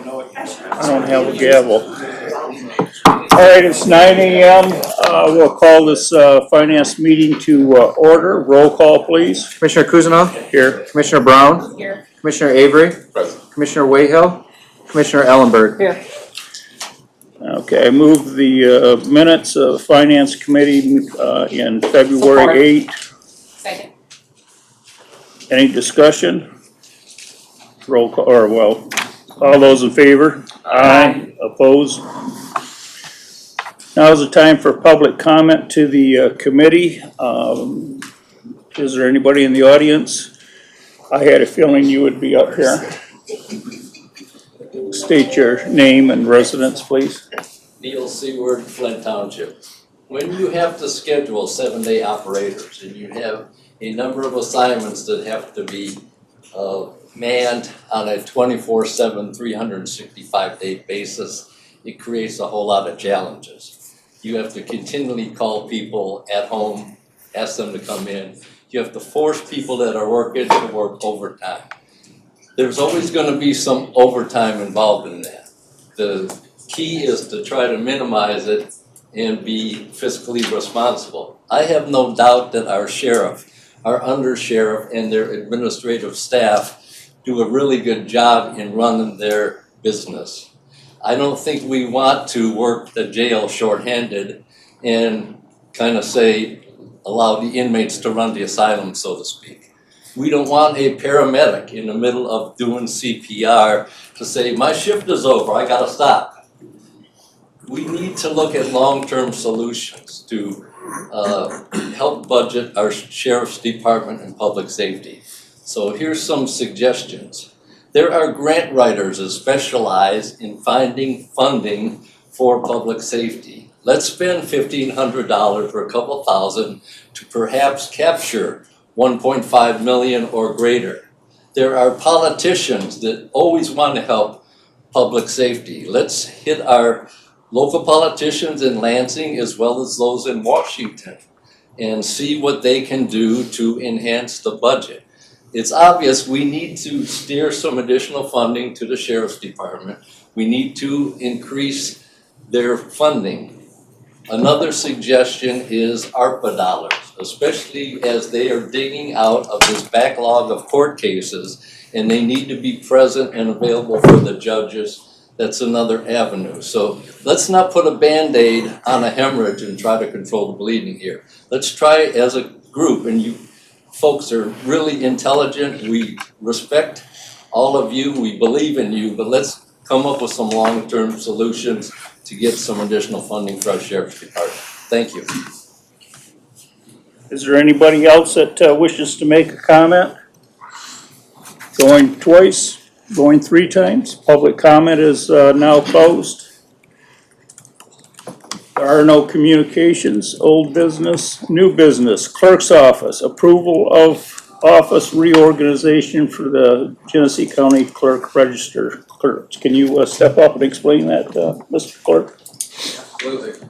I don't have a gavel. All right, it's 9 a.m. We'll call this finance meeting to order. Roll call, please. Commissioner Kuzma? Here. Commissioner Brown? Here. Commissioner Avery? Present. Commissioner Wayhill? Commissioner Ellenberg? Here. Okay, I move the minutes of Finance Committee in February 8. Second. Any discussion? Roll call, or well, all those in favor? Aye. Opposed? Now is the time for public comment to the committee. Is there anybody in the audience? I had a feeling you would be up here. State your name and residence, please. Neil Seward, Flint Township. When you have to schedule 7-day operators and you have a number of assignments that have to be manned on a 24/7, 365-day basis, it creates a whole lot of challenges. You have to continually call people at home, ask them to come in. You have to force people that are working to work overtime. There's always going to be some overtime involved in that. The key is to try to minimize it and be fiscally responsible. I have no doubt that our sheriff, our undersheriff, and their administrative staff do a really good job in running their business. I don't think we want to work the jail shorthanded and kind of say, allow the inmates to run the asylum, so to speak. We don't want a paramedic in the middle of doing CPR to say, my shift is over, I gotta stop. We need to look at long-term solutions to help budget our sheriff's department and public safety. So here's some suggestions. There are grant writers that specialize in finding funding for public safety. Let's spend $1,500 or a couple thousand to perhaps capture 1.5 million or greater. There are politicians that always want to help public safety. Let's hit our local politicians in Lansing as well as those in Washington and see what they can do to enhance the budget. It's obvious we need to steer some additional funding to the Sheriff's Department. We need to increase their funding. Another suggestion is ARPA dollars, especially as they are digging out of this backlog of court cases and they need to be present and available for the judges. That's another avenue. So let's not put a Band-Aid on a hemorrhage and try to control the bleeding here. Let's try as a group, and you folks are really intelligent. We respect all of you. We believe in you, but let's come up with some long-term solutions to get some additional funding for our Sheriff's Department. Thank you. Is there anybody else that wishes to make a comment? Going twice, going 3 times. Public comment is now closed. There are no communications, old business, new business, clerk's office, approval of office reorganization for the Genesee County Clerk Register clerks. Can you step up and explain that, Mr. Clerk? Absolutely.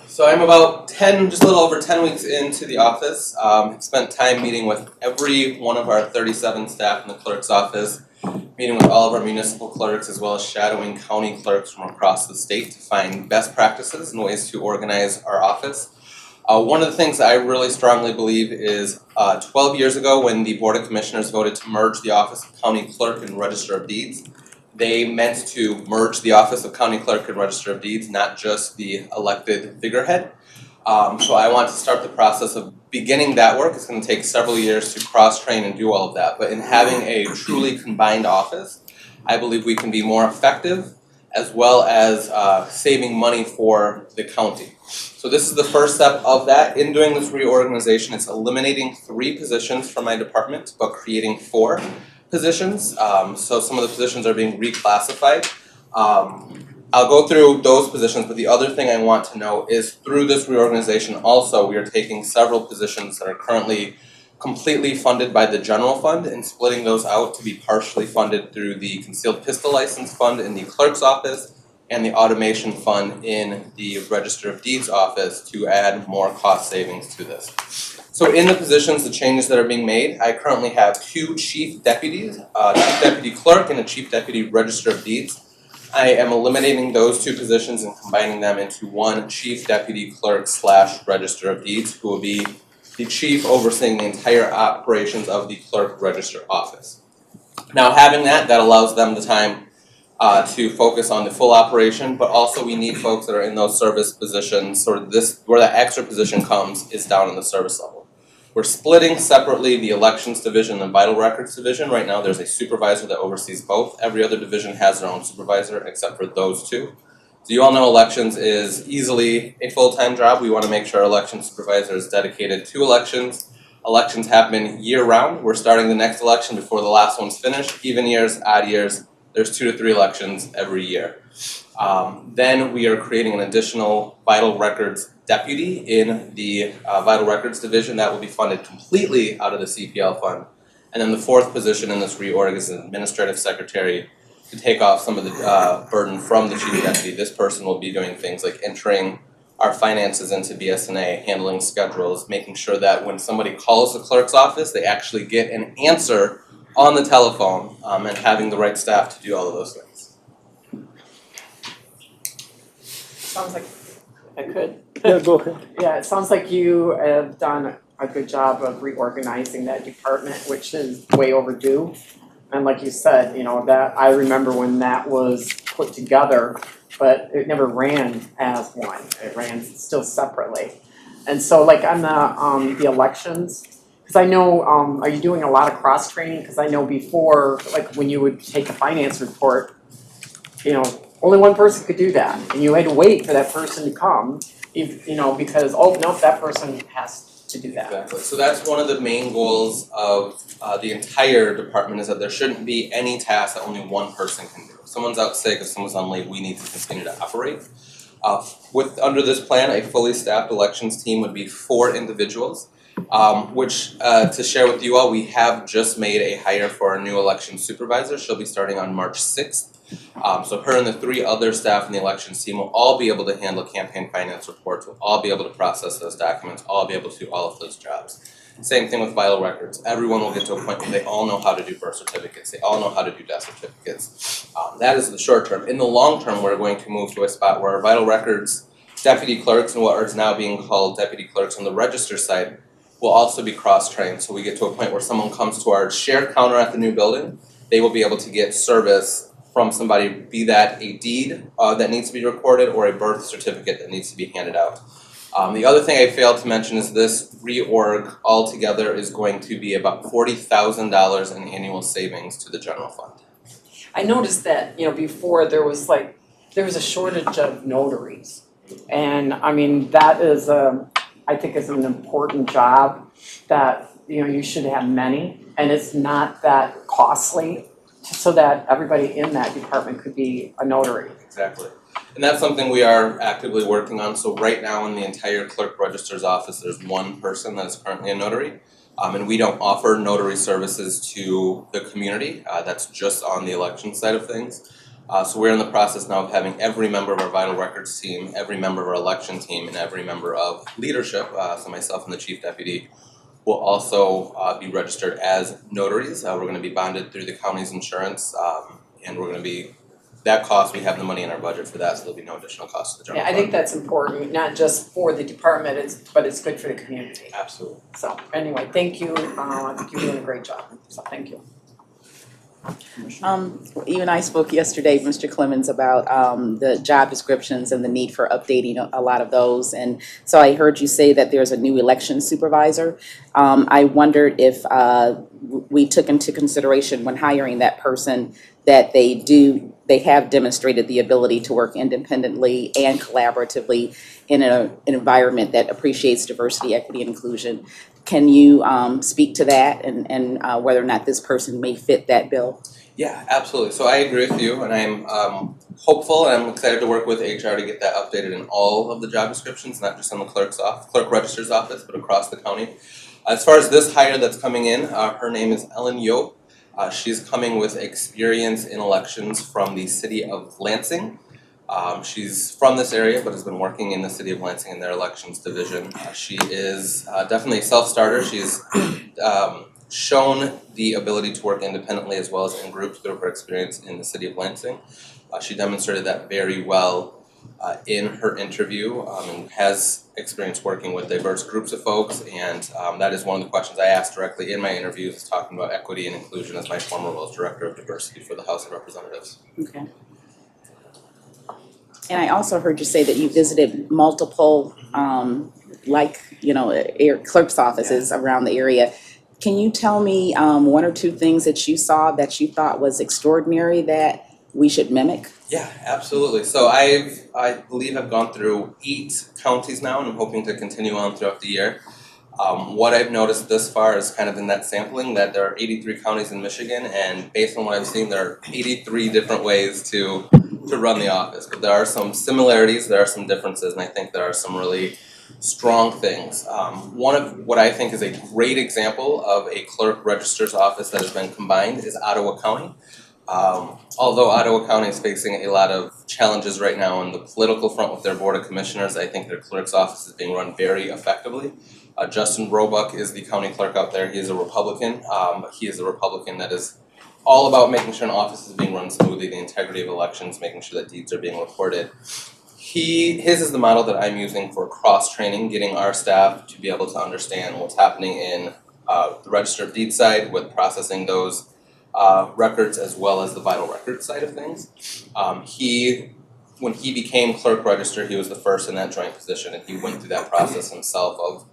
So I'm about just a little over 10 weeks into the office. Spent time meeting with every one of our 37 staff in the clerk's office, meeting with all of our municipal clerks as well as shadowing county clerks from across the state to find best practices and ways to organize our office. One of the things I really strongly believe is 12 years ago when the Board of Commissioners voted to merge the Office of County Clerk and Register of Deeds, they meant to merge the Office of County Clerk and Register of Deeds, not just the elected figurehead. So I want to start the process of beginning that work. It's going to take several years to cross-train and do all of that. But in having a truly combined office, I believe we can be more effective as well as saving money for the county. So this is the first step of that. In doing this reorganization, it's eliminating 3 positions from my department, but creating 4 positions. So some of the positions are being reclassified. I'll go through those positions, but the other thing I want to know is through this reorganization also, we are taking several positions that are currently completely funded by the general fund and splitting those out to be partially funded through the concealed pistol license fund in the clerk's office and the automation fund in the Register of Deeds office to add more cost savings to this. So in the positions, the changes that are being made, I currently have 2 chief deputies, chief deputy clerk and a chief deputy register of deeds. I am eliminating those 2 positions and combining them into 1 chief deputy clerk / register of deeds, who will be the chief overseeing the entire operations of the clerk register office. Now, having that allows them the time to focus on the full operation, but also we need folks that are in those service positions, where that extra position comes is down in the service level. We're splitting separately the elections division and vital records division. Right now there's a supervisor that oversees both. Every other division has their own supervisor except for those 2. So you all know elections is easily a full-time job. We want to make sure our election supervisor is dedicated to elections. Elections happen year-round. We're starting the next election before the last one's finished. Even years, odd years, there's 2 to 3 elections every year. Then we are creating an additional vital records deputy in the vital records division that will be funded completely out of the CPL fund. And then the 4th position in this reorg is an administrative secretary to take off some of the burden from the chief deputy. This person will be doing things like entering our finances into BSNA, handling schedules, making sure that when somebody calls the clerk's office, they actually get an answer on the telephone, and having the right staff to do all of those things. Sounds like, I could. Yeah, go ahead. Yeah, it sounds like you have done a good job of reorganizing that department, which is way overdue. And like you said, you know, that, I remember when that was put together, but it never ran as one. It ran still separately. And so like on the elections, because I know, are you doing a lot of cross training? Because I know before, like when you would take a finance report, you know, only one person could do that, and you had to wait for that person to come, you know, because, oh, nope, that person has to do that. Exactly. So that's one of the main goals of the entire department, is that there shouldn't be any task that only one person can do. If someone's out sick, if someone's on leave, we need to continue to operate. Under this plan, a fully staffed elections team would be 4 individuals, which to share with you all, we have just made a hire for our new election supervisor. She'll be starting on March 6th. So her and the 3 other staff in the elections team will all be able to handle campaign finance reports, will all be able to process those documents, all be able to do all of those jobs. Same thing with vital records. Everyone will get to a point where they all know how to do birth certificates, they all know how to do death certificates. That is the short term. In the long term, we're going to move to a spot where our vital records deputy clerks and what is now being called deputy clerks on the register side will also be cross-trained. So we get to a point where someone comes to our shared counter at the new building, they will be able to get service from somebody, be that a deed that needs to be recorded or a birth certificate that needs to be handed out. The other thing I failed to mention is this reorg altogether is going to be about $40,000 in annual savings to the general fund. I noticed that, you know, before there was a shortage of notaries. And I mean, that is, I think is an important job that, you know, you should have many, and it's not that costly, so that everybody in that department could be a notary. Exactly. And that's something we are actively working on. So right now in the entire clerk register's office, there's 1 person that is currently a notary. And we don't offer notary services to the community. That's just on the election side of things. So we're in the process now of having every member of our vital records team, every member of our election team, and every member of leadership, so myself and the chief deputy, will also be registered as notaries. We're going to be bonded through the county's insurance, and we're going to be, that cost, we have the money in our budget for that, so there'll be no additional cost to the general Yeah, I fund. think that's important, not just for the department, but it's good for the community. Absolutely. So anyway, thank you. I think you're doing a great job. So thank you. You and I spoke yesterday, Mr. Clemens, about the job descriptions and the need for updating a lot of those. And so I heard you say that there's a new election supervisor. I wondered if we took into consideration when hiring that person that they have demonstrated the ability to work independently and collaboratively in an environment that appreciates diversity, equity, and inclusion. Can you speak to that and whether or not this person may fit that bill? Yeah, absolutely. So I agree with you, and I'm hopeful and I'm excited to work with HR to get that updated in all of the job descriptions, not just in the clerk register's office, but across the county. As far as this hire that's coming in, her name is Ellen Yo. She's coming with experience in elections from the city of Lansing. She's from this area, but has been working in the city of Lansing in their elections division. She is definitely a self-starter. She's shown the ability to work independently as well as in groups through her experience in the city of Lansing. She demonstrated that very well in her interview and has experience working with diverse groups of folks, and that is one of the questions I asked directly in my interviews, is talking about equity and inclusion as my former role as Director of Diversity for the House of Representatives. Okay. And I also heard you say that you visited multiple, clerk's offices around the area. Can you tell me one or two things that you saw that you thought was extraordinary that we should mimic? Yeah, absolutely. So I believe I've gone through 8 counties now, and I'm hoping to continue on throughout the year. What I've noticed thus far is kind of in that sampling that there are 83 counties in Michigan, and based on what I've seen, there are 83 different ways to run the office. But there are some similarities, there are some differences, and I think there are some really strong things. One of what I think is a great example of a clerk registrar's office that has been combined is Ottawa County. Although Ottawa County is facing a lot of challenges right now on the political front with their Board of Commissioners, I think their clerk's office is being run very effectively. Justin Roebuck is the county clerk out there. He is a Republican, but he is a Republican that is all about making sure an office is being run smoothly, the integrity of elections, making sure that deeds are being reported. His is the model that I'm using for cross-training, getting our staff to be able to understand what's happening in the Register of Deeds side with processing those records as well as the vital records side of things. When he became clerk register, he was the first in that joint position, and he went through that process himself of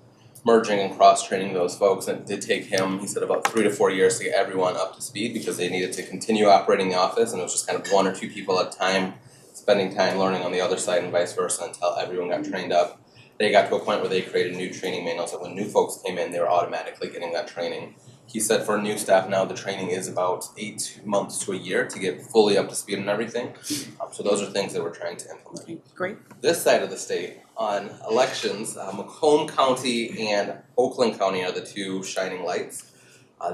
merging and cross-training those folks. And it did take him, he said, about 3 to 4 years to get everyone up to speed because they needed to continue operating the office, and it was just kind of 1 or 2 people at a time spending time learning on the other side and vice versa until everyone got trained up. They got to a point where they created new training manuals that when new folks came in, they were automatically getting that training. He said for new staff now, the training is about 8 months to a year to get fully up to speed and everything. So those are things that we're trying to implement. Great. This side of the state, on elections, Macomb County and Oakland County are the 2 shining lights.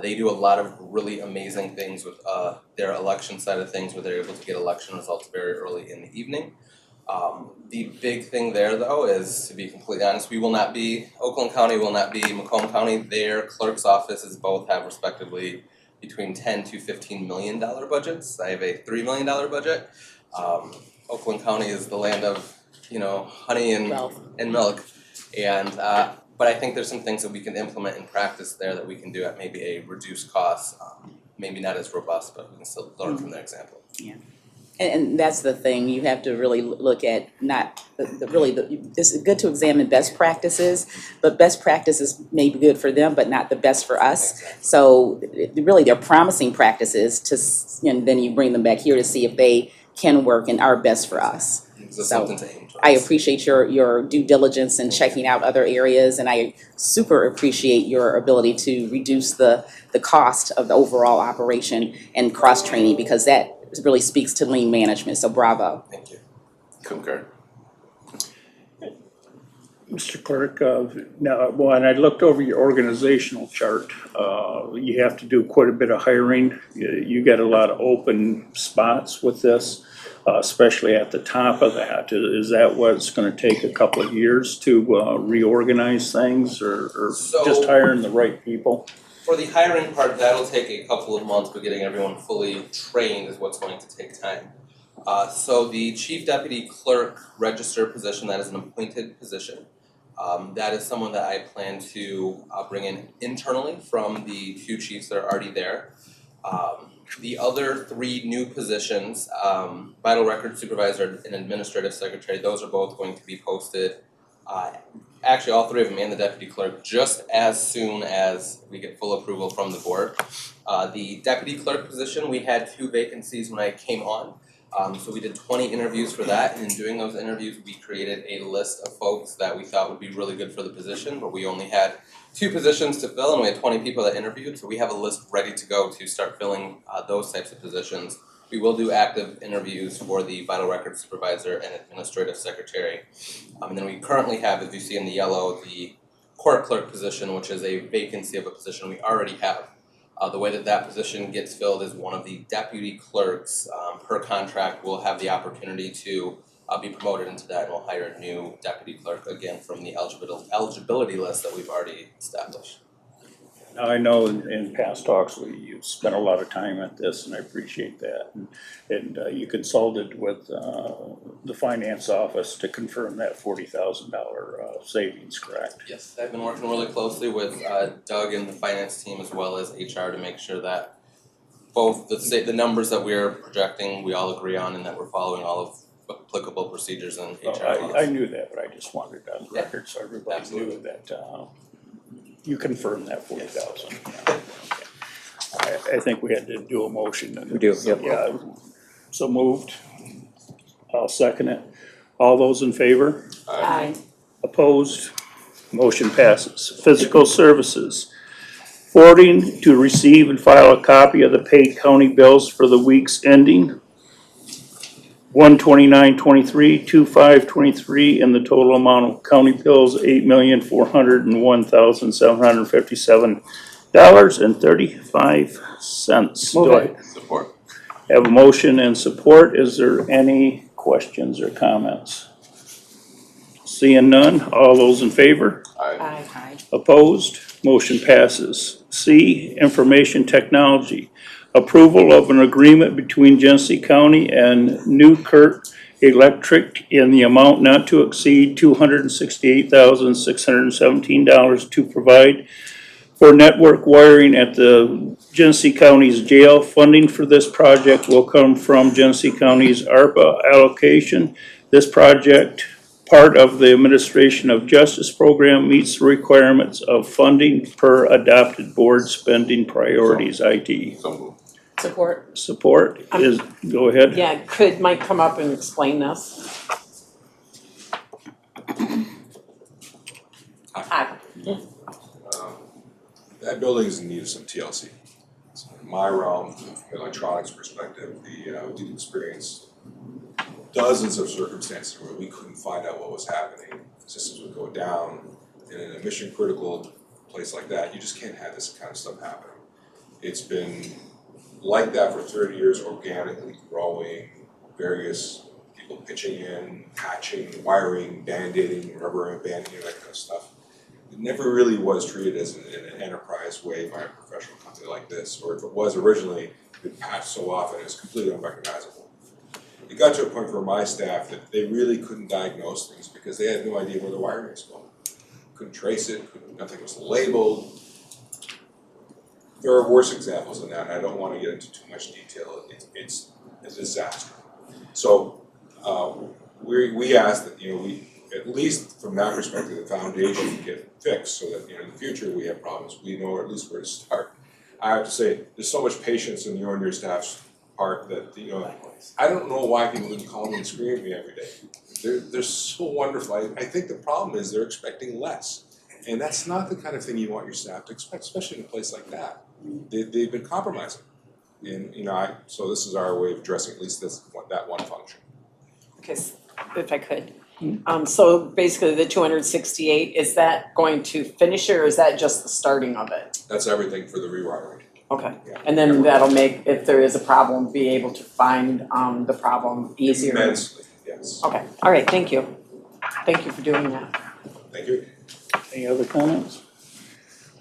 They do a lot of really amazing things with their election side of things where they're able to get election results very early in the evening. The big thing there though is, to be completely honest, Oakland County will not be Macomb County. Their clerk's offices both have respectively between $10 to $15 million budgets. I have a $3 million budget. Oakland County is the land of, honey and milk. And but I think there's some things that we can implement in practice there that we can do at maybe a reduced cost, maybe not as robust, but we can still learn from their example. Yeah. And that's the thing, you have to really look at it's good to examine best practices, but best practices may be good for them, but not the best for us. So really they're promising practices and then you bring them back here to see if they can work and are best for us. Something to aim towards. I appreciate your due diligence in checking out other areas, and I super appreciate your ability to reduce the cost of the overall operation and cross-training, because that really speaks to lean management, so bravo. Thank you. Concur. Mr. Clerk, and I looked over your organizational chart. You have to do quite a bit of hiring. You got a lot of open spots with this, especially at the top of that. Is that what's going to take a couple of years to reorganize things, or just hiring the right people? For the hiring part, that'll take a couple of months, but getting everyone fully trained is what's going to take time. So the Chief Deputy Clerk Register position, that is an appointed position. That is someone that I plan to bring in internally from the 2 chiefs that are already there. The other 3 new positions, Vital Record Supervisor and Administrative Secretary, those are both going to be posted. Actually, all 3 of them and the Deputy Clerk, just as soon as we get full approval from the board. The Deputy Clerk position, we had 2 vacancies when I came on. So we did 20 interviews for that, and in doing those interviews, we created a list of folks that we thought would be really good for the position, but we only had 2 positions to fill, and we had 20 people that interviewed, so we have a list ready to go to start filling those types of positions. We will do active interviews for the Vital Record Supervisor and Administrative Secretary. And then we currently have, as you see in the yellow, the Court Clerk position, which is a vacancy of a position we already have. The way that position gets filled is one of the deputy clerks per contract will have the opportunity to be promoted into that, and we'll hire a new deputy clerk, again, from the eligibility list that we've already established. Now, I know in past talks, you've spent a lot of time at this, and I appreciate that. And you consulted with the finance office to confirm that $40,000 savings, correct? Yes, I've been working really closely with Doug and the finance team as well as HR to make sure that both the numbers that we're projecting, we all agree on, and that we're following all of applicable procedures and HR laws. I knew that, but I just wanted it on Yeah, record so everybody absolutely. knew that you confirmed that 40,000. I think we had to do a motion. We do, yep. Yeah, so moved. I'll second it. All those in favor? Aye. Opposed? Motion passes. Physical services. Forwarding to receive and file a copy of the paid county bills for the weeks ending 1/29/23, 2/5/23, and the total amount of county bills, $8,401,757.35. Move Do I it. Support. have a motion and support? Is there any questions or comments? Seeing none, all those in favor? Aye. Opposed? Motion passes. C, information technology. Approval of an agreement between Genesee County and Newkirk Electric in the amount not to exceed $268,617 to provide for network wiring at the Genesee County's jail. Funding for this project will come from Genesee County's ARPA allocation. This project, part of the Administration of Justice program, meets the requirements of funding per adopted board spending priorities, IT. So moved. Support. Support is, go ahead. Yeah, could Mike come up and explain this? Aye. That building is in need of some TLC. So in my realm, from an electronics perspective, we did experience dozens of circumstances where we couldn't find out what was happening. Systems would go down, and in a mission critical place like that, you just can't have this kind of stuff happening. It's been like that for 30 years, organically growing, various people pitching in, patching, wiring, band-aiding, rubber banding, that kind of stuff. It never really was treated as an enterprise way by a professional company like this, or if it was originally, it patched so often it was completely unrecognizable. It got to a point for my staff that they really couldn't diagnose things because they had no idea where the wiring was going. Couldn't trace it, nothing was labeled. There are worse examples than that, and I don't want to get into too much detail. It's a disaster. So we ask that we at least from that perspective the foundation get fixed so that in the future we have problems we know at least where to start. I have to say there's so much patience in your and your staff's part that I don't know why people didn't call me and scream at me every day. They're so wonderful. I think the problem is they're expecting less. And that's not the kind of thing you want your staff to expect, especially in a place like that. They've been compromising. And so this is our way of addressing at least that one function. Okay, if I could. So basically the 268, is that going to finish it or is that just the starting of it? That's everything for the rewiring. Okay, Yeah. and then that'll make, if there is a problem, be able to find the problem easier. Immensely, yes. Okay, all right, thank you. Thank you for doing that. Thank you. Any other comments?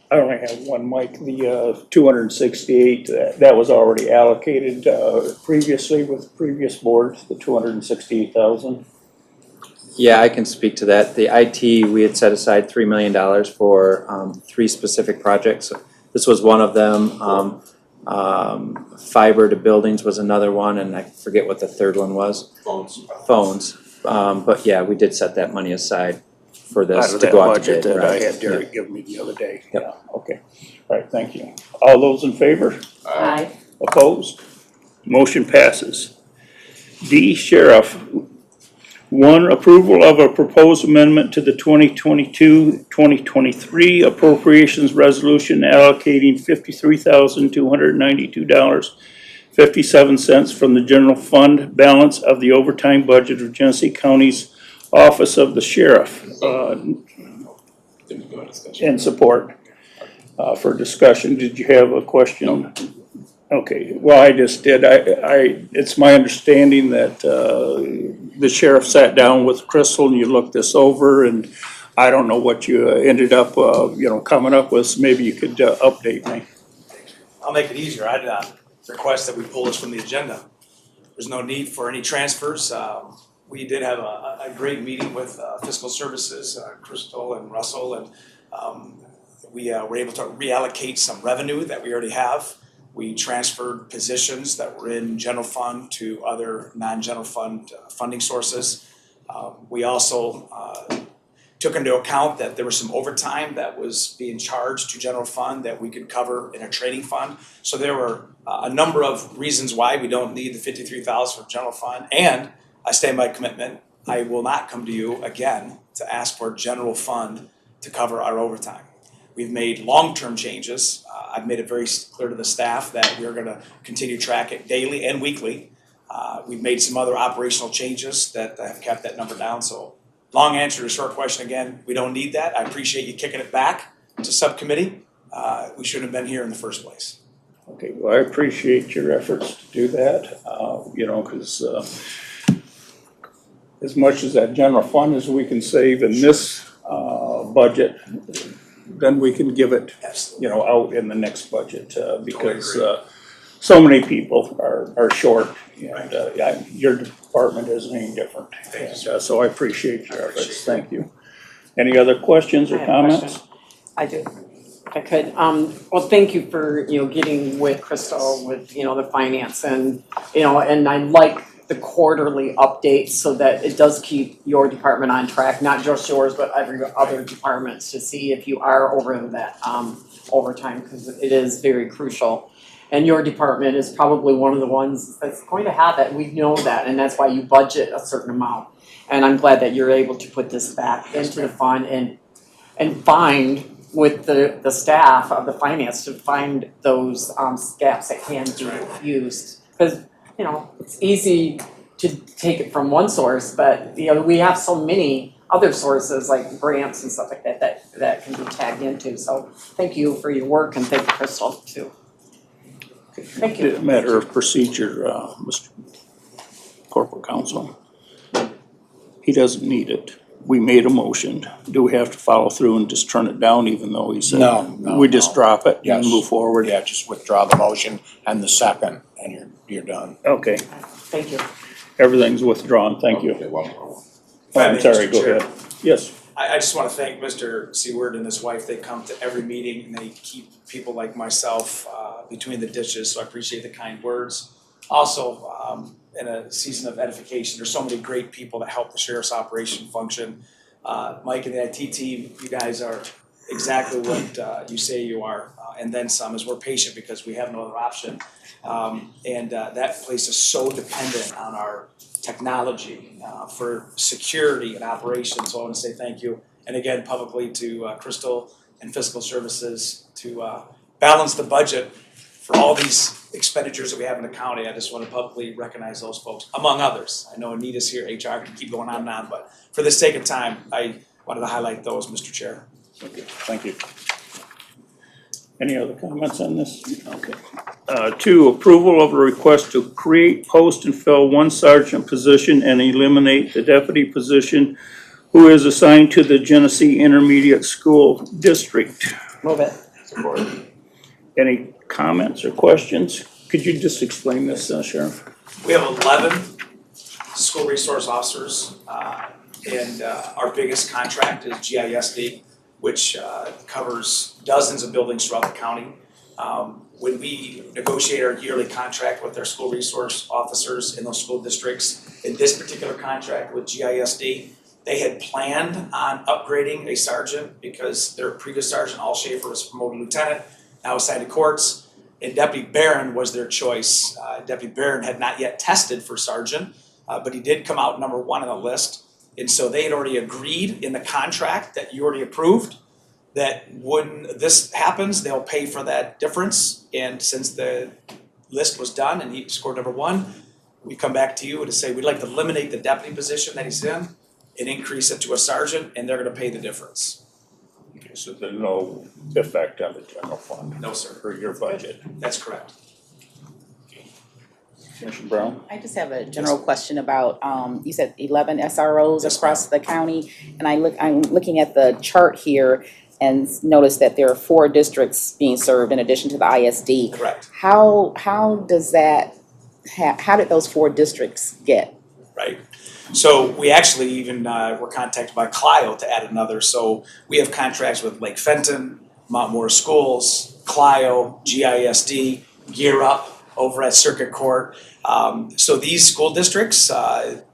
I only have one, Mike. The 268, that was already allocated previously with previous boards, the 268,000. Yeah, I can speak to that. The IT, we had set aside $3 million for 3 specific projects. This was one of them. Fiber to buildings was another one, and I forget what the third one was. Phones. But yeah, we did set that money aside for this Out of to that go out to budget bid. that I Right. had Derek give me the other day. Yeah, okay. All right, thank you. All those in favor? Aye. Opposed? Motion passes. D, Sheriff. 1, approval of a proposed amendment to the 2022-2023 appropriations resolution allocating $53,292.57 from the general fund balance of the overtime budget of Genesee County's Office of the Sheriff. And support for discussion. Did you have a question? No. Okay, well, I just did. It's my understanding that the sheriff sat down with Crystal and you looked this over, and I don't know what you ended up, coming up with, so maybe you could update me. I'll make it easier. I'd request that we pull this from the agenda. There's no need for any transfers. We did have a great meeting with Fiscal Services, Crystal and Russell, and we were able to reallocate some revenue that we already have. We transferred positions that were in general fund to other non-general fund funding sources. We also took into account that there was some overtime that was being charged to general fund that we could cover in a trading fund. So there were a number of reasons why we don't need the $53,000 from general fund. And I stand by commitment, I will not come to you again to ask for general fund to cover our overtime. We've made long-term changes. I've made it very clear to the staff that we're gonna continue to track it daily and weekly. We've made some other operational changes that have kept that number down. So long answer to a short question again, we don't need that. I appreciate you kicking it back to subcommittee. We shouldn't have been here in the first place. Okay, well, I appreciate your efforts to do that, because as much as that general fund as we can save in this budget, then we can give it, out in the next budget, because so many people are short, and your department isn't any different. So I appreciate your efforts, thank you. Any other questions or I have a comments? question. I do, if I could. Well, thank you for, getting with Crystal with, the finance and, and I like the quarterly updates so that it does keep your department on track, not just yours, but every other departments to see if you are over that overtime, because it is very crucial. And your department is probably one of the ones that's going to have that. We know that, and that's why you budget a certain amount. And I'm glad that you're able to put this back into the fund and find with the staff of the finance to find those gaps that can be used. Because, it's easy to take it from one source, but, we have so many other sources like grants and stuff like that can be tagged into. So thank you for your work, and thank you, Crystal, too. Thank you. Matter of procedure, Mr. Corporal Counsel. He doesn't need it. We made a motion. Do we have to follow through and just turn it down even though he said? No, We just drop it and Yes. move forward? Yeah, just withdraw the motion and the second, and you're done. Okay, Thank you. everything's withdrawn, thank you. Okay, one more. I'm sorry, Mr. go Chair. ahead. Yes, I just want to thank Mr. Seward and his wife. They come to every meeting and they keep people like myself between the ditches, so I appreciate the kind words. Also, in a season of edification, there's so many great people that help the sheriff's operation function. Mike and the IT team, you guys are exactly what you say you are, and then some, as we're patient because we have no other option. That place is so dependent on our technology for security and operations, so I want to say thank you. And again, publicly to Crystal and Fiscal Services to balance the budget for all these expenditures that we have in the county. I just want to publicly recognize those folks, among others. I know Anita's here, HR can keep going on and on, but for the sake of time, I wanted to highlight those, Mr. Chair. okay, thank you. Any other comments on this? Okay. 2, approval of a request to create, post, and fill one sergeant position and eliminate the deputy position who is assigned to the Genesee Intermediate School District. Move it. Support. Any comments or questions? Could you just explain this, Sheriff? We have 11 school resource officers, and our biggest contract is GISD, which covers dozens of buildings throughout the county. When we negotiate our yearly contract with our school resource officers in those school districts, in this particular contract with GISD, they had planned on upgrading a sergeant because their previous sergeant, Al Schaefer, was promoted lieutenant, now assigned to courts, and Deputy Barron was their choice. Deputy Barron had not yet tested for sergeant, but he did come out number 1 on the list. And so they had already agreed in the contract that you already approved that when this happens, they'll pay for that difference. And since the list was done and he scored number 1, we come back to you to say we'd like to eliminate the deputy position that he's in and increase it to a sergeant, and they're gonna pay the difference. Okay, so there's no effect on the general fund? No, sir. For your budget? That's correct. Commissioner Brown? I just have a general question about, you said 11 SROs Yes, across the county. And I'm looking at the chart here and notice that there are 4 districts being served in addition to the ISD. Correct. How does that, how did those 4 districts get? Right. So we actually even were contacted by Clio to add another. So we have contracts with Lake Fenton, Mount Morris Schools, Clio, GISD, Gear Up over at Circuit Court. So these school districts,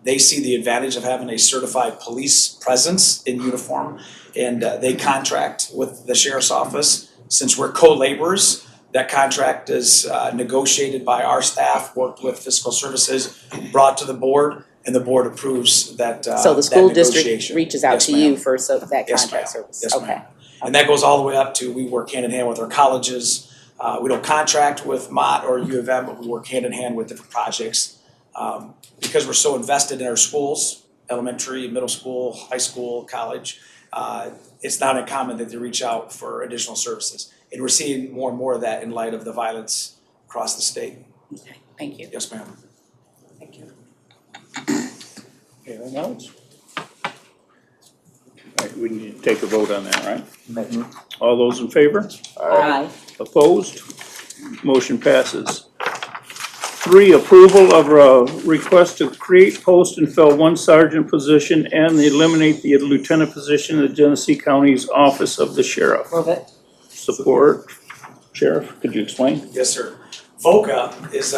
they see the advantage of having a certified police presence in uniform, and they contract with the sheriff's office. Since we're co-laborers, that contract is negotiated by our staff, worked with fiscal services, brought to the board, and the board approves that So the school that district negotiation. reaches out Yes, to you ma'am. for that Yes, contract ma'am. service? Yes, Okay. ma'am. And that goes all the way up to, we work hand in hand with our colleges. We don't contract with Mott or U of M, but we work hand in hand with different projects. Because we're so invested in our schools, elementary, middle school, high school, college, it's not uncommon that they reach out for additional services. And we're seeing more and more of that in light of the violence across the state. Okay, thank you. Yes, ma'am. Thank you. Anything else? All right, we need to take a vote on that, right? All those in favor? Aye. Opposed? Motion passes. 3, approval of a request to create, post, and fill 1 sergeant position and eliminate the lieutenant position in the Genesee County's Office of the Sheriff. Move it. Support. Sheriff, could you explain? Yes, sir. VOCA is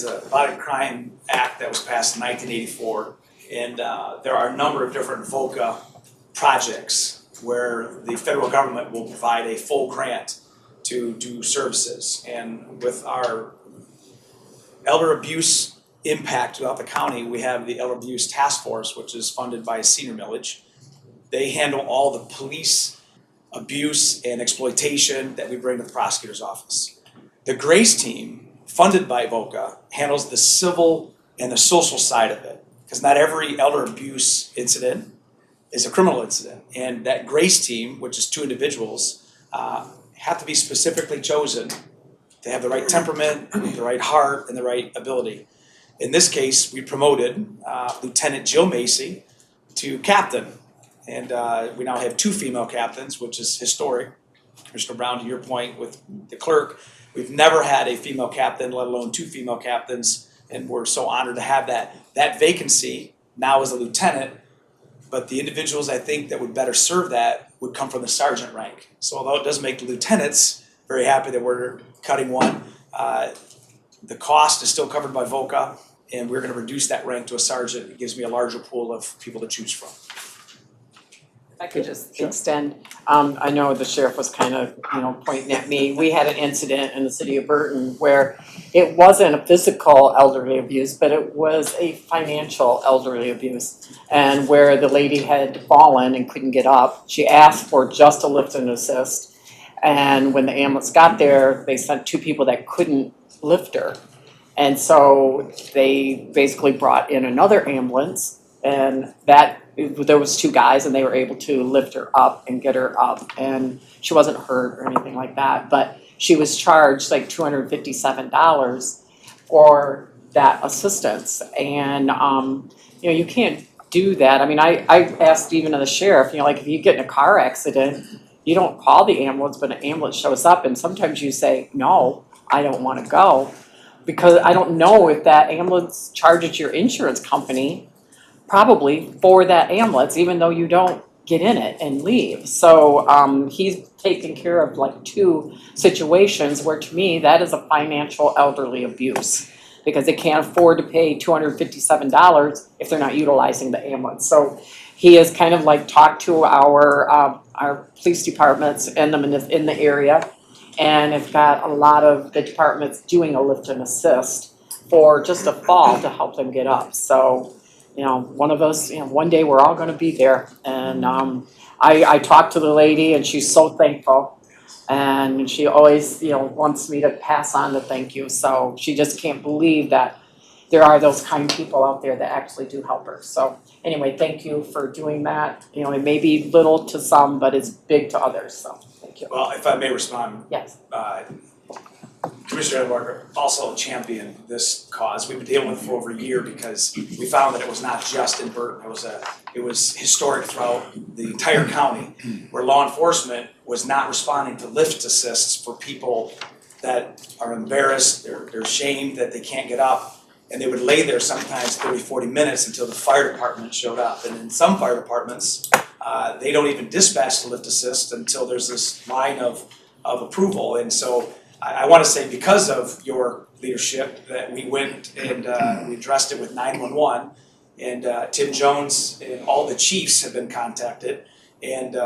a Violent Crime Act that was passed in 1984, and there are a number of different VOCA projects where the federal government will provide a full grant to do services. And with our elder abuse impact throughout the county, we have the Elder Abuse Task Force, which is funded by senior millage. They handle all the police abuse and exploitation that we bring to the prosecutor's office. The GRACE team, funded by VOCA, handles the civil and the social side of it, because not every elder abuse incident is a criminal incident. And that GRACE team, which is 2 individuals, have to be specifically chosen to have the right temperament, the right heart, and the right ability. In this case, we promoted Lieutenant Jill Macy to captain. And we now have 2 female captains, which is historic. Commissioner Brown, to your point with the clerk, we've never had a female captain, let alone 2 female captains, and we're so honored to have that. That vacancy now is a lieutenant, but the individuals I think that would better serve that would come from the sergeant rank. So although it does make the lieutenants very happy that we're cutting 1, the cost is still covered by VOCA, and we're gonna reduce that rank to a sergeant. It gives me a larger pool of people to choose from. If I could just extend, I know the sheriff was kind of, pointing at me. We had an incident in the city of Burton where it wasn't a physical elderly abuse, but it was a financial elderly abuse. And where the lady had fallen and couldn't get up, she asked for just a lift and assist. And when the ambulance got there, they sent 2 people that couldn't lift her. And so they basically brought in another ambulance, and there was 2 guys, and they were able to lift her up and get her up, and she wasn't hurt or anything like that, but she was charged like $257 for that assistance. And you can't do that. I mean, I asked even the sheriff, if you get in a car accident, you don't call the ambulance, but an ambulance shows up, and sometimes you say, no, I don't want to go, because I don't know if that ambulance charges your insurance company probably for that ambulance, even though you don't get in it and leave. So he's taken care of like 2 situations where, to me, that is a financial elderly abuse, because they can't afford to pay $257 if they're not utilizing the ambulance. So he has kind of like talked to our police departments in the area, and have got a lot of the departments doing a lift and assist for just a fall to help them get up. So one of us, one day we're all gonna be there. And I talked to the lady, and she's so thankful. And she always, wants me to pass on the thank you. So she just can't believe that there are those kind people out there that actually do help her. So anyway, thank you for doing that. It may be little to some, but it's big to others, so thank you. Well, if I may respond, Yes. Commissioner Edwards also championed this cause. We've been dealing with it for over a year because we found that it was not just in Burton. It was historic throughout the entire county, where law enforcement was not responding to lift assists for people that are embarrassed, they're ashamed that they can't get up, and they would lay there sometimes 30, 40 minutes until the fire department showed up. And in some fire departments, they don't even dispatch the lift assist until there's this line of approval. And so I want to say, because of your leadership, that we went and we addressed it with 911, and Tim Jones and all the chiefs have been contacted. And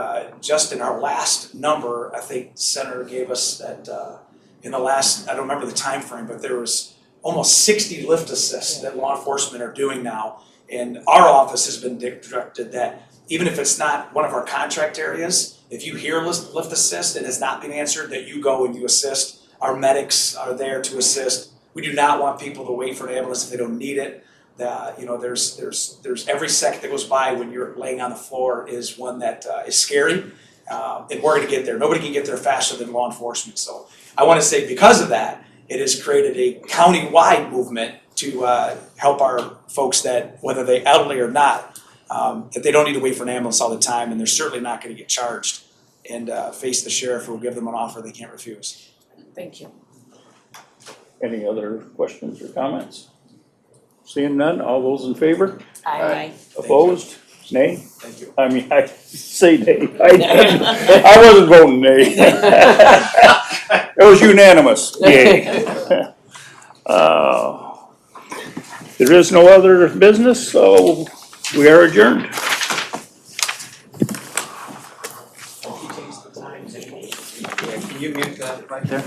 just in our last number, I think Senator gave us that in the last, I don't remember the time frame, but there was almost 60 lift assists that law enforcement are doing now. And our office has been directed that even if it's not one of our contract areas, if you hear lift assist and it's not being answered, that you go and you assist. Our medics are there to assist. We do not want people to wait for an ambulance if they don't need it. There's every second that goes by when you're laying on the floor is one that is scary, and we're going to get there. Nobody can get there faster than law enforcement. So I want to say, because of that, it has created a county-wide movement to help our folks that, whether they're elderly or not, that they don't need to wait for an ambulance all the time, and they're certainly not going to get charged and face the sheriff who will give them an offer they can't refuse. Thank you. Any other questions or comments? Seeing none, all those in favor? Aye. Opposed? Nay? Thank you. I mean, I say nay. I wasn't voting nay. It was unanimous, yay. There is no other business, so we are adjourned. Can you mute that right there?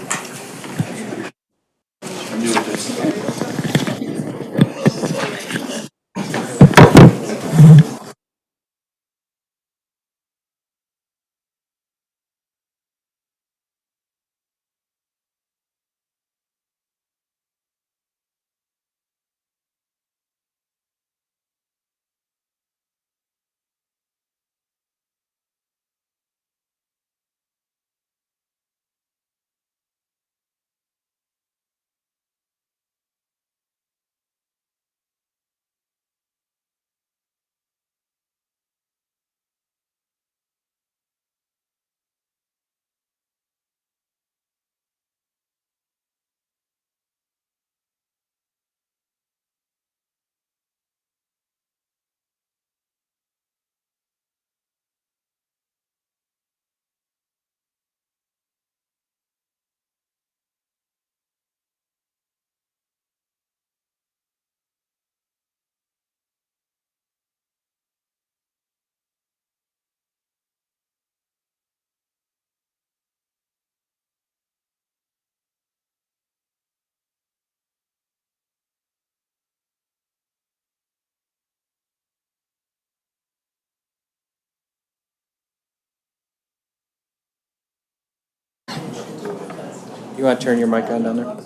You want to turn your mic on down there?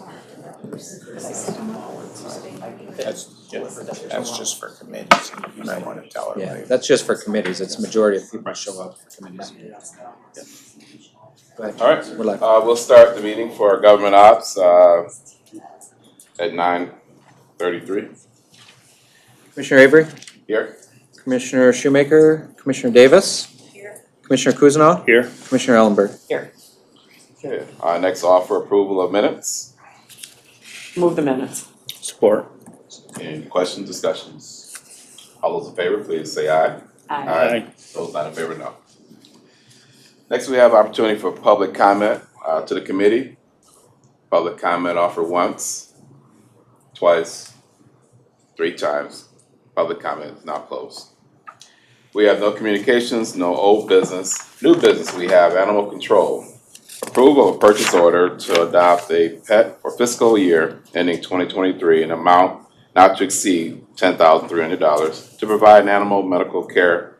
That's just for committees. You might want to tell Yeah, everybody. that's just for committees. It's the majority of people show up for committees. Go ahead. All right, We're live. we'll start the meeting for government ops at 9:33 Commissioner Avery, here. Commissioner Shoemaker, Commissioner Davis. Here. Commissioner Kuzma, Here. Commissioner Ellenberg. Here, Okay, next offer approval of minutes. move the minutes. Support. Any questions, discussions? All those in favor, please say aye. Aye. Those not in favor, no. Next, we have opportunity for public comment to the committee. Public comment offered once, twice, 3 times. Public comment is now closed. We have no communications, no old business. New business, we have animal control. Approval of purchase order to adopt a pet for fiscal year ending 2023 in amount not to exceed $10,300 to provide an animal medical care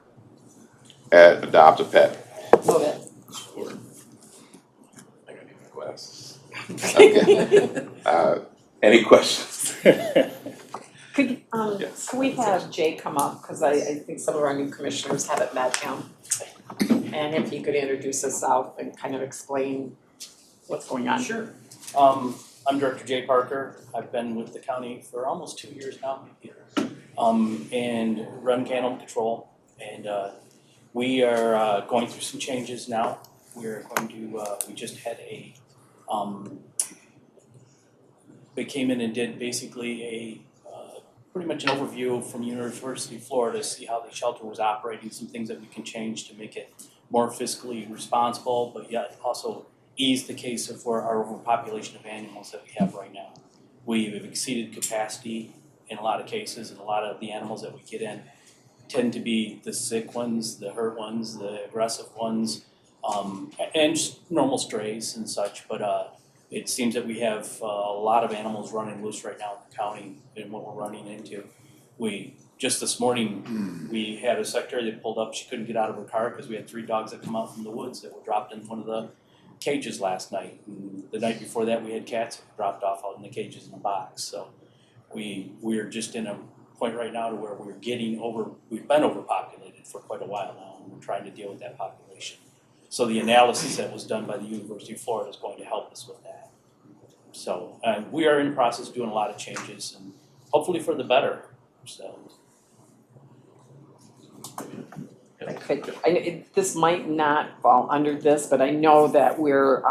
at Adopt a Pet. Move it. I gotta need my glasses. Okay. Any questions? Could, Yes. can we have Jay come up, because I think some of our new commissioners haven't met him. And if he could introduce himself and kind of explain what's going on. Sure. I'm Director Jay Parker. I've been with the county for almost 2 years now. And run animal control. And we are going through some changes now. We're going to, we just had a, they came in and did basically a, pretty much an overview from University of Florida to see how the shelter was operating, some things that we can change to make it more fiscally responsible, but yet also ease the case of where our overpopulation of animals that we have right now. We have exceeded capacity in a lot of cases, and a lot of the animals that we get in tend to be the sick ones, the hurt ones, the aggressive ones, and just normal strays and such. But it seems that we have a lot of animals running loose right now in the county and what we're running into. We, just this morning, we had a secretary that pulled up, she couldn't get out of her car because we had 3 dogs that come out from the woods that were dropped in one of the cages last night. And the night before that, we had cats that were dropped off out in the cages in a box. So we're just in a point right now to where we've been overpopulated for quite a while now, and we're trying to deal with that population. So the analysis that was done by the University of Florida is going to help us with that. So we are in the process of doing a lot of changes, and hopefully for the better. So. This might not fall under this, but I know that we're,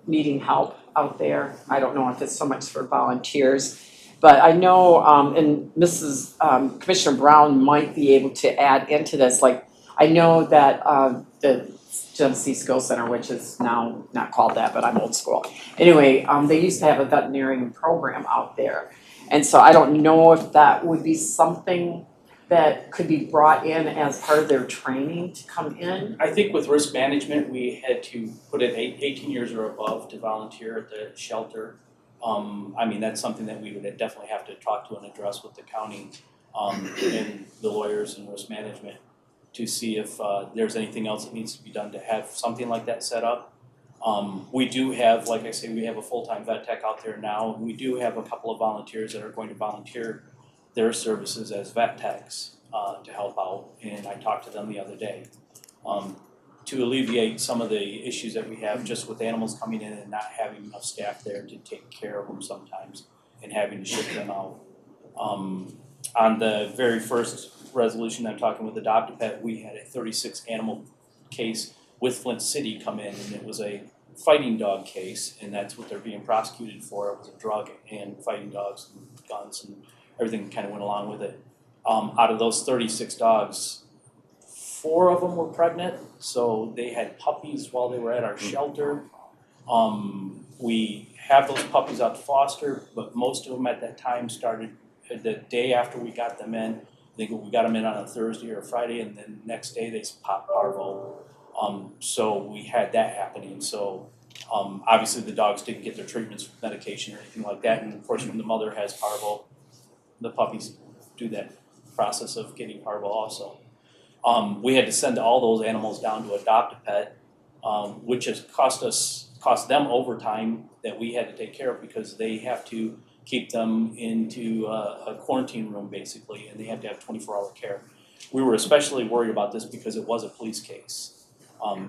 needing help out there. I don't know if it's so much for volunteers, but I know, and Mrs. Commissioner Brown might be able to add into this. Like, I know that the Genesee Skill Center, which is now not called that, but I'm old school. Anyway, they used to have a veterinarian program out there. And so I don't know if that would be something that could be brought in as part of their training to come in. I think with risk management, we had to put in 18 years or above to volunteer at the shelter. I mean, that's something that we would definitely have to talk to and address with the county and the lawyers and risk management to see if there's anything else that needs to be done to have something like that set up. We do have, like I say, we have a full-time vet tech out there now. We do have a couple of volunteers that are going to volunteer their services as vet techs to help out, and I talked to them the other day to alleviate some of the issues that we have just with animals coming in and not having enough staff there to take care of them sometimes and having to ship them out. On the very first resolution I'm talking with Adopt-A-Pet, we had a 36 animal case with Flint City come in, and it was a fighting dog case, and that's what they're being prosecuted for. It was a drug and fighting dogs and guns and everything kind of went along with it. Out of those 36 dogs, 4 of them were pregnant, so they had puppies while they were at our shelter. We have those puppies out to foster, but most of them at that time started the day after we got them in. I think we got them in on a Thursday or a Friday, and then next day they popped parvo. So we had that happening. So obviously the dogs didn't get their treatments with medication or anything like that, and of course when the mother has parvo, the puppies do that process of getting parvo also. We had to send all those animals down to Adopt-A-Pet, which has cost them overtime that we had to take care of because they have to keep them into a quarantine room basically, and they have to have 24-hour care. We were especially worried about this because it was a police case.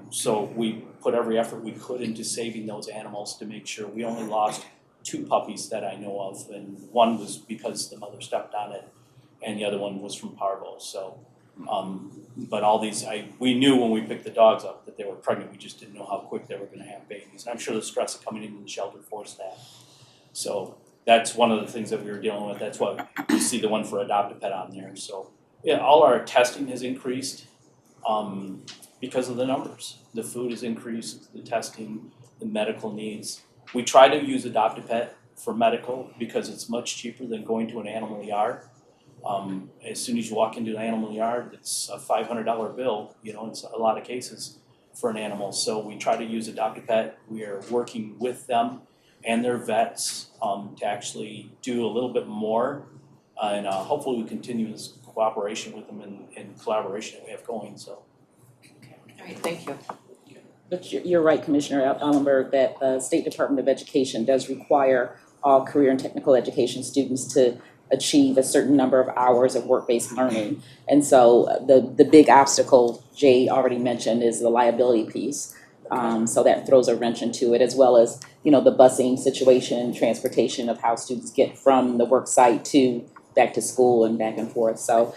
So we put every effort we could into saving those animals to make sure. We only lost 2 puppies that I know of, and one was because the mother stepped on it, and the other one was from parvo. So, but all these, we knew when we picked the dogs up that they were pregnant. We just didn't know how quick they were going to have babies. And I'm sure the stress of coming into the shelter forced that. So that's one of the things that we were dealing with. That's why you see the one for Adopt-A-Pet on there. So yeah, all our testing has increased because of the numbers. The food has increased, the testing, the medical needs. We try to use Adopt-A-Pet for medical because it's much cheaper than going to an animal yard. As soon as you walk into an animal yard, it's a $500 bill, in a lot of cases for an animal. So we try to use Adopt-A-Pet. We are working with them and their vets to actually do a little bit more. And hopefully we continue this cooperation with them and collaboration that we have going. So. All right, thank you. But you're right, Commissioner Allenberg, that the State Department of Education does require all career and technical education students to achieve a certain number of hours of work-based learning. And so the big obstacle Jay already mentioned is the liability piece. So that throws a wrench into it, as well as, you know, the busing situation, transportation of how students get from the work site to back to school and back and forth. So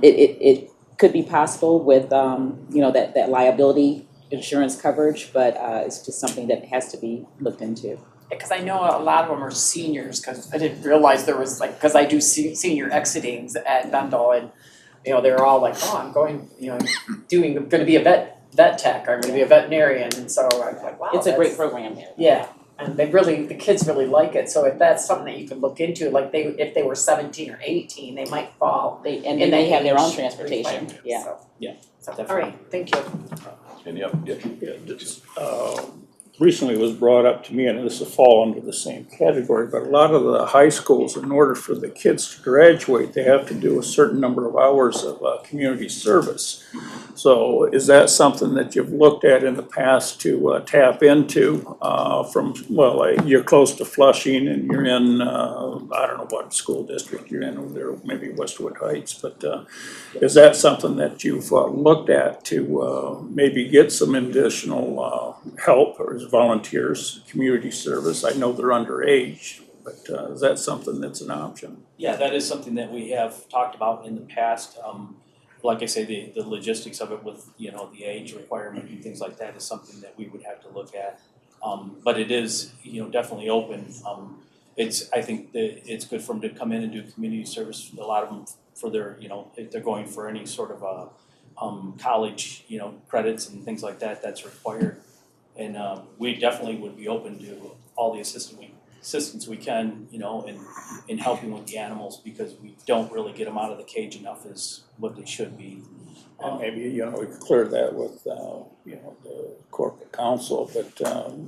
it could be possible with, you know, that liability insurance coverage, but it's just something that has to be looked into. Because I know a lot of them are seniors, because I didn't realize there was like, because I do senior exitings at Bendel, and, you know, they're all like, oh, I'm going, you know, gonna be a vet tech, or I'm gonna be a veterinarian, and so I was like, wow. It's a great that's- program there. Yeah, and the kids really like it, so if that's something that you could look into, like if they were 17 or 18, they might fall And in they the may have their own age transportation, requirement, yeah. so. Yeah, So, all definitely. right, thank you. Any other? Yeah. Yeah, this, recently it was brought up to me, and this will fall under the same category, but a lot of the high schools, in order for the kids to graduate, they have to do a certain number of hours of community service. So is that something that you've looked at in the past to tap into you're close to Flushing and you're in, I don't know what school district you're in over there, maybe Westwood Heights, but is that something that you've looked at to maybe get some additional help or as volunteers, community service? I know they're underage, but is that something that's an option? Yeah, that is something that we have talked about in the past. Like I say, the logistics of it with, you know, the age requirement and things like that is something that we would have to look at. But it is, you know, definitely open. I think that it's good for them to come in and do community service. A lot of them for their, you know, if they're going for any sort of college, you know, credits and things like that, that's required. And we definitely would be open to all the assistance we can, you know, in helping with the animals, because we don't really get them out of the cage enough as what they should be. And maybe, you know, we could clear that with, you know, the corporate council, but,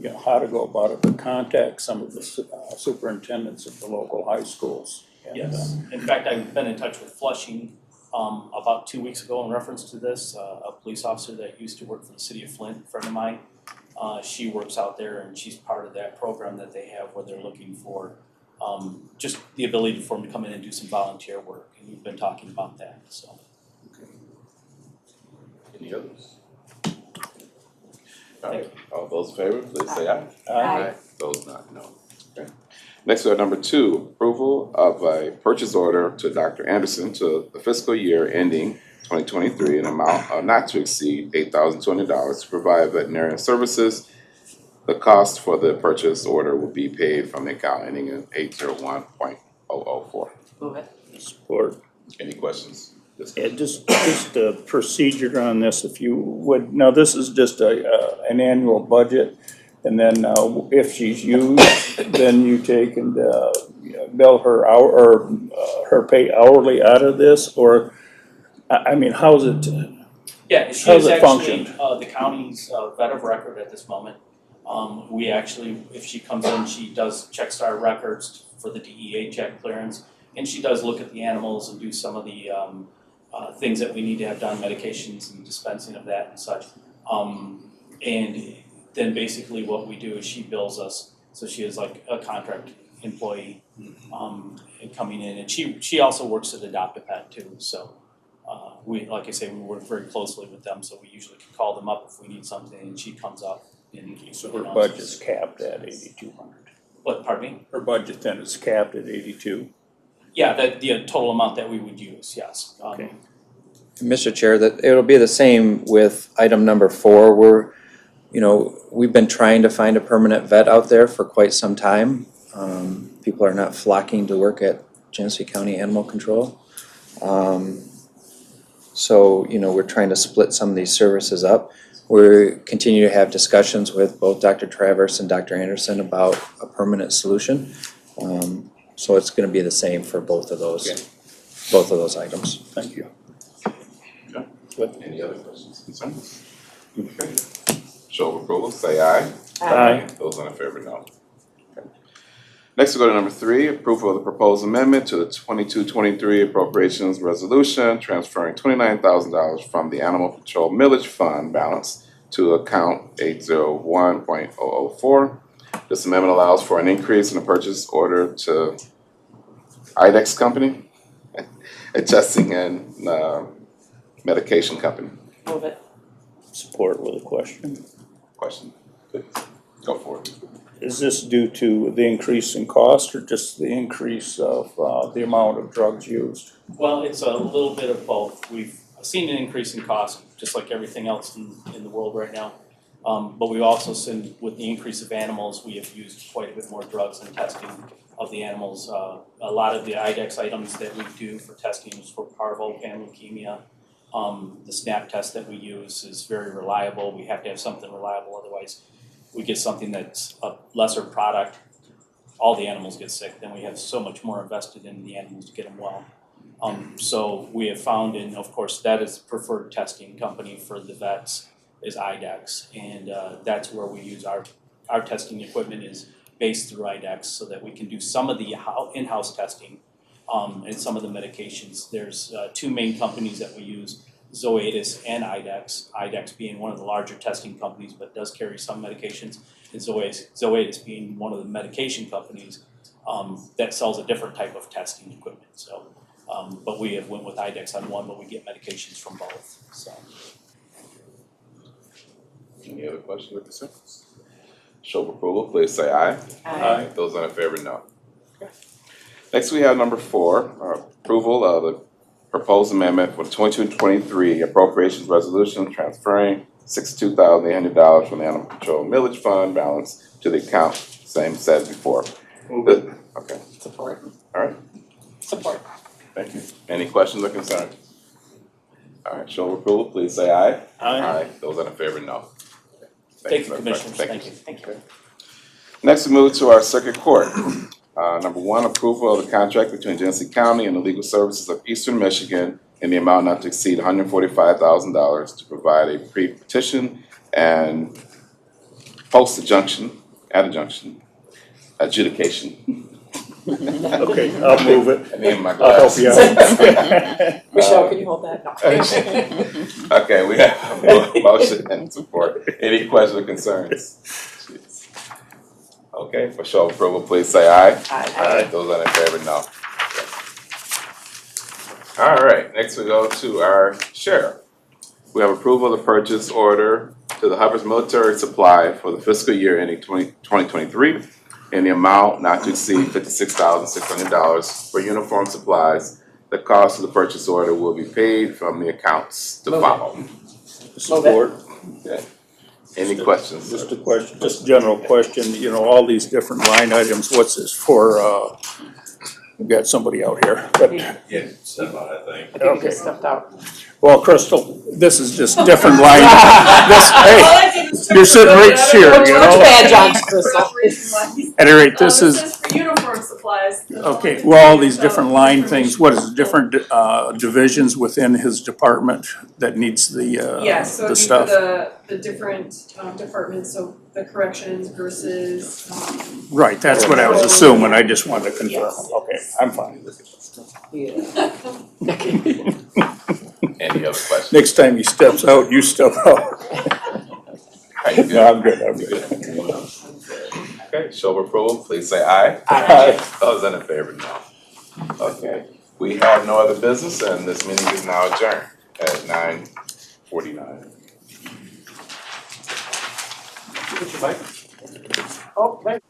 you know, how to go about it, to contact some of the superintendents of the local high schools. And, Yes, in fact, I've been in touch with Flushing about 2 weeks ago in reference to this. A police officer that used to work for the city of Flint, a friend of mine, she works out there, and she's part of that program that they have where they're looking for just the ability for them to come in and do some volunteer work, and we've been talking about that, so. Any others? All right, all those in favor, please say aye. Aye. Those not, no. Okay. Next, we have number 2, approval of a purchase order to Dr. Anderson to the fiscal year ending 2023 in amount of not to exceed $8,200 to provide veterinarian services. The cost for the purchase order will be paid from the account ending in 801.004. Move it. Support. Any questions? Yeah, just a procedure on this, if you would. Now, this is just an annual budget, and then if she's used, then you take and bill her her pay hourly out of this, or I mean, how's it? Yeah, she How's is it actually function? the county's vet of record at this moment. We actually, if she comes in, she does checks our records for the DEA check clearance, and she does look at the animals and do some of the things that we need to have done, medications and dispensing of that and such. And then basically what we do is she bills us, so she is like a contract employee coming in, and she also works at Adopt a Pet too, so we, like I say, we work very closely with them, so we usually can call them up if we need something, and she comes up and. So her budget's capped at 8,200. What, pardon me? Her budget then is capped at 82. Yeah, the total amount that we would use, yes. Okay. Mr. Chair, that it'll be the same with item number 4. We've been trying to find a permanent vet out there for quite some time. People are not flocking to work at Genesee County Animal Control. So, we're trying to split some of these services up. We continue to have discussions with both Dr. Travers and Dr. Anderson about a permanent solution. So it's gonna be the same for both of those items. Thank you. Any other questions, concerns? Okay. Show of approval, say aye. Aye. Those in favor, no. Okay. Next, we go to number 3, approval of the proposed amendment to the 22-23 appropriations resolution, transferring $29,000 from the Animal Control Millage Fund balance to account 801.004. This amendment allows for an increase in the purchase order to IDEX Company, a testing and medication company. Move it. Support with a question. question? Please, go for it. Is this due to the increase in cost or just the increase of the amount of drugs used? Well, it's a little bit of both. We've seen an increase in cost, just like everything else in the world right now. But we've also seen, with the increase of animals, we have used quite a bit more drugs and testing of the animals. A lot of the IDEX items that we do for testing is for parvo and leukemia. The SNAP test that we use is very reliable. We have to have something reliable, otherwise we get something that's a lesser product. All the animals get sick, then we have so much more invested in the animals to get them well. So we have found, and of course that is the preferred testing company for the vets is IDEX, and that's where we use our testing equipment is based through IDEX, so that we can do some of the in-house testing and some of the medications. There's two main companies that we use, Zoetis and IDEX. IDEX being one of the larger testing companies, but does carry some medications, and Zoetis being one of the medication companies that sells a different type of testing equipment. So, but we have went with IDEX on one, but we get medications from both. So. Any other questions or concerns? Show of approval, please say aye. Aye. Those in favor, no. Next, we have number 4, approval of the proposed amendment for the 22-23 appropriations resolution transferring $62,800 from the Animal Control Millage Fund balance to the account, same said before. Move it. Okay, Support. all right, Support. thank you. Any questions or concerns? All right, show of approval, please say aye. Aye. Those in favor, no. Thank you, Madam Clerk. Commissioners, thank you. Thank you. Next, we move to our circuit court. Number 1, approval of the contract between Genesee County and the Legal Services of Eastern Michigan in the amount not to exceed $145,000 to provide a pre-petition and post-adjunction, adjudication. Okay, I'll move it. I need my I'll help glasses. you out. Michelle, can you hold that? No. Okay, we have a motion and support. Any questions or concerns? Jeez. Okay, for show of approval, please say aye. Aye. Those that in favor, no. All right, next we go to our sheriff. We have approval of the purchase order to the Hubbard's Military Supply for the fiscal year ending 2023 in the amount not to exceed $56,600 for uniform supplies. The cost of the purchase order will be paid from the accounts to follow. Support. Okay. Any questions? Just a question, just a general question, you know, all these different line items, what's this for, we've got somebody out here, but, Yeah, step out, I think. I think he just stepped out. well, Crystal, this is just different line. This, hey, you're sitting right here, you know? bad jobs, Crystal. At any rate, this is, This is for uniform supplies. okay, well, all these different line things, what is it, different, divisions within his department that needs the Yes, so the it'd be stuff? for the different departments, so the corrections versus Right, that's what I was assuming, I just wanted to confirm, Yes. okay, I'm fine. Any other questions? Next time he steps out, you step out. Are you good? No, I'm good, I'm good. Okay, show of approval, please say aye. Aye. Those in favor, no. Okay, we have no other business and this meeting is now adjourned at 9:49. Oh, right.